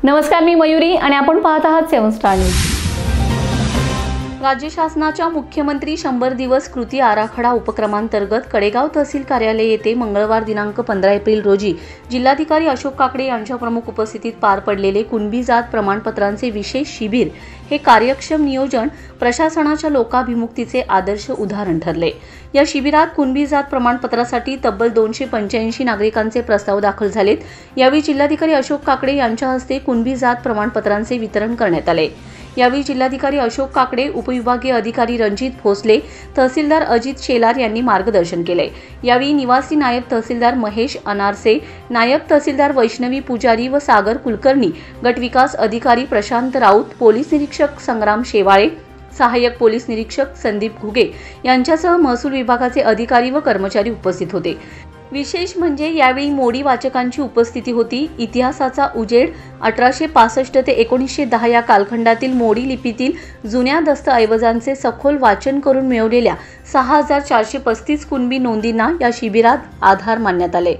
नमस्कार, मी मयुरी आणि आपण पाहत आहात 7 स्टार न्यूज। राज्य शासनाच्या मुख्यमंत्री 100 दिवस कृती आराखडा उपक्रमांतर्गत कडेगाव तहसील कार्यालय येथे मंगळवार दिनांक 15 एप्रिल रोजी जिल्हाधिकारी अशोक काकडे यांच्या प्रमुख उपस्थितीत पार पडलेले कुणबी जात प्रमाणपत्रांचे विशेष शिबिर हे कार्यक्षम नियोजन प्रशासनाच्या लोकाभिमुखतेचे आदर्श उदाहरण ठरले। या शिबिरात कुणबी जात प्रमाणपत्रासाठी तब्बल 285 नागरिकांचे प्रस्ताव दाखल झालेत। यावेळी जिल्हाधिकारी अशोक काकडे यांच्या हस्ते कुणबी जात प्रमाणपत्रांचे वितरण करण्यात आले। यावेळी जिल्हाधिकारी अशोक काकडे, उपविभागीय अधिकारी रणजित भोसले, तहसीलदार अजित शेलार यांनी मार्गदर्शन केले। यावेळी निवासी नायब तहसीलदार महेश अनारसे, नायब तहसीलदार वैष्णवी पुजारी व सागर कुलकर्णी, गट विकास अधिकारी प्रशांत राऊत, पोलीस निरीक्षक संग्राम शेवाळे, सहाय्यक पोलीस निरीक्षक संदीप घुगे यांच्यासह महसूल विभागाचे अधिकारी व कर्मचारी उपस्थित होते। विशेष म्हणजे यावेळी मोडी वाचकांची उपस्थिती होती। इतिहासाचा उजेड 1865 ते 1910 या कालखंडातील मोडी लिपीतील जुन्या दस्तऐवजांचे सखोल वाचन करून मिळवलेल्या 6435 कुणबी नोंदींना या शिबिरात आधार मानण्यात आले।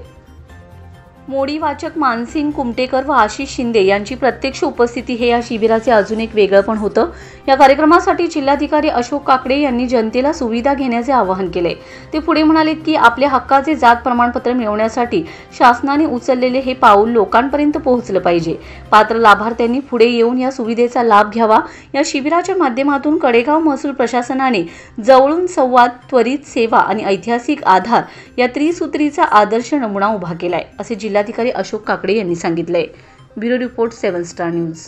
मोडी वाचक मानसिंग कुमटेकर व आशिष शिंदे यांची प्रत्यक्ष उपस्थिती हे या शिबिराचे अजून एक वेगळेपण होतं। या कार्यक्रमासाठी जिल्हाधिकारी अशोक काकडे यांनी जनतेला सुविधा घेण्याचे आवाहन केले। ते पुढे म्हणाले की आपल्या हक्काचे जात प्रमाणपत्र मिळवण्यासाठी शासनाने उचललेले हे पाऊल लोकांपर्यंत पोहोचलं पाहिजे। पात्र लाभार्थ्यांनी पुढे येऊन या सुविधेचा लाभ घ्यावा। या शिबिराच्या माध्यमातून कडेगाव महसूल प्रशासनाने जवळून संवाद, त्वरित सेवा आणि ऐतिहासिक आधार या त्रिसूत्रीचा आदर्श नमुना उभा केलाय, असे जिल्हाधिकारी अशोक काकडे यांनी सांगितले। Bureau report 7 star news.